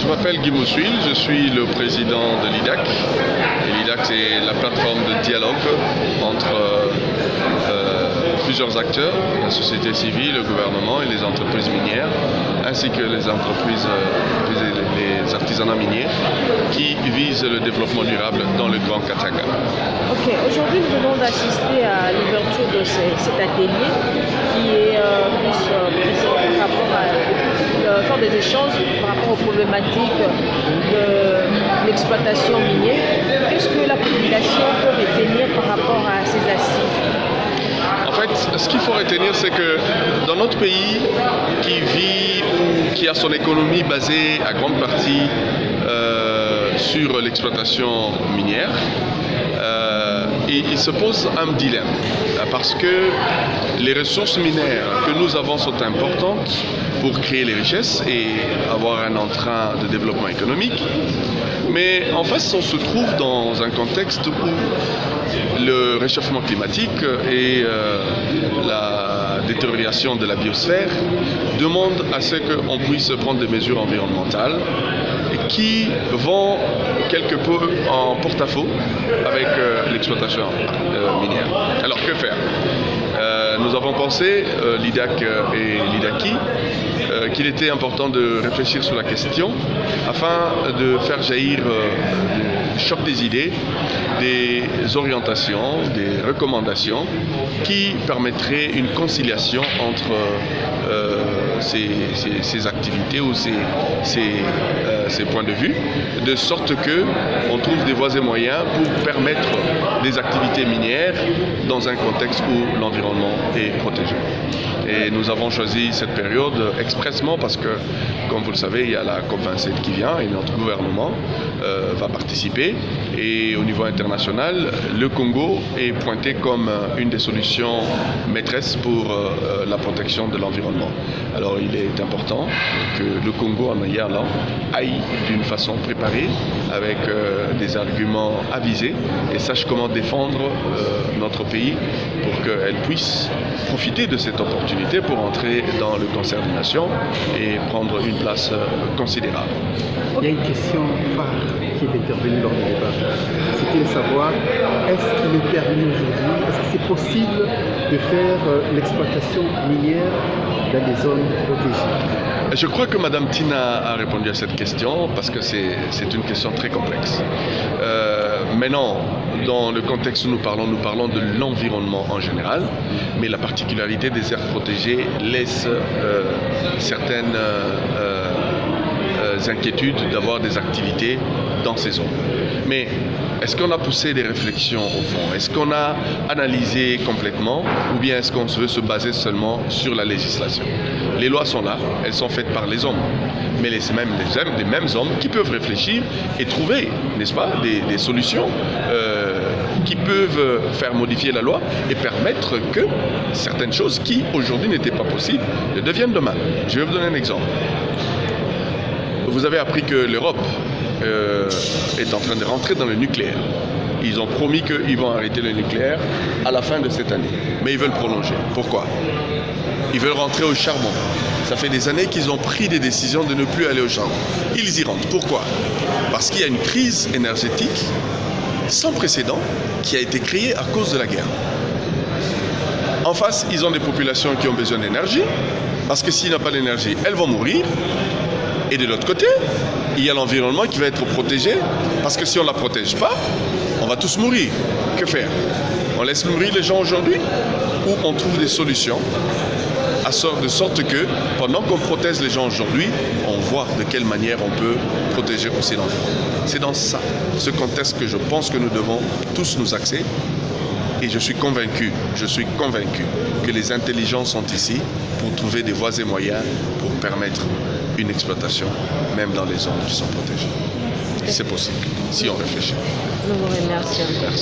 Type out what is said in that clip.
Je m'appelle Guy Moussuil, je suis le président de l'IDAC. L'IDAC, c'est la plateforme de dialogue entre plusieurs acteurs, la société civile, le gouvernement et les entreprises minières, ainsi que les entreprises, les artisanats miniers, qui visent le développement durable dans le Grand Katanga. Ok, aujourd'hui nous venons d'assister à l'ouverture de cet atelier qui est plus précis par rapport à faire des échanges par rapport aux problématiques de l'exploitation minière. Qu'est-ce que la population peut retenir par rapport à ces assises? En fait, ce qu'il faut retenir, c'est que dans notre pays qui vit ou qui a son économie basée à grande partie sur l'exploitation minière, il se pose un dilemme parce que les ressources minières que nous avons sont importantes pour créer les richesses et avoir un entrain de développement économique. Mais en face, on se trouve dans un contexte où le réchauffement climatique et la détérioration de la biosphère demandent à ce qu'on puisse prendre des mesures environnementales qui vont quelque peu en porte-à-faux avec l'exploitation minière. Alors que faire? Nous avons pensé, l'IDAC et l'IDAKI, qu'il était important de réfléchir sur la question afin de faire jaillir le choc des idées, des orientations, des recommandations qui permettraient une conciliation entre ces activités ou ces points de vue, de sorte qu'on trouve des voies et moyens pour permettre des activités minières dans un contexte où l'environnement est protégé. Et nous avons choisi cette période expressément parce que, comme vous le savez, il y a la COP27 qui vient et notre gouvernement va participer. Et au niveau international, le Congo est pointé comme une des solutions maîtresses pour la protection de l'environnement. Alors il est important que le Congo en ayant aille d'une façon préparée, avec des arguments avisés et sache comment défendre notre pays pour qu'elle puisse profiter de cette opportunité pour entrer dans le concert des nations et prendre une place considérable. Il y a une question phare qui est intervenue lors du débat. C'était de savoir, est-ce qu'il est permis aujourd'hui, est-ce que c'est possible de faire l'exploitation minière dans des zones protégées? Je crois que Mme Tina a répondu à cette question parce que c'est une question très complexe. Maintenant, dans le contexte où nous parlons de l'environnement en général, mais la particularité des aires protégées laisse certaines inquiétudes d'avoir des activités dans ces zones. Mais est-ce qu'on a poussé des réflexions au fond? Est-ce qu'on a analysé complètement ou bien est-ce qu'on veut se baser seulement sur la législation? Les lois sont là, elles sont faites par les hommes, mais les mêmes hommes qui peuvent réfléchir et trouver, n'est-ce pas, des solutions qui peuvent faire modifier la loi et permettre que certaines choses qui aujourd'hui n'étaient pas possibles le deviennent demain. Je vais vous donner un exemple. Vous avez appris que l'Europe est en train de rentrer dans le nucléaire. Ils ont promis qu'ils vont arrêter le nucléaire à la fin de cette année. Mais ils veulent prolonger. Pourquoi? Ils veulent rentrer au charbon. Ça fait des années qu'ils ont pris des décisions de ne plus aller au charbon. Ils y rentrent. Pourquoi? Parce qu'il y a une crise énergétique sans précédent qui a été créée à cause de la guerre. En face, ils ont des populations qui ont besoin d'énergie, parce que s'il n'y a pas d'énergie, elles vont mourir. Et de l'autre côté, il y a l'environnement qui va être protégé, parce que si on ne la protège pas, on va tous mourir. Que faire? On laisse mourir les gens aujourd'hui ou on trouve des solutions de sorte que pendant qu'on protège les gens aujourd'hui, on voit de quelle manière on peut protéger aussi l'environnement. C'est dans ce contexte que je pense que nous devons tous nous axer. Et je suis convaincu que les intelligences sont ici pour trouver des voies et moyens pour permettre une exploitation, même dans les zones qui sont protégées. C'est possible, si on réfléchit. Nous vous remercions. Merci.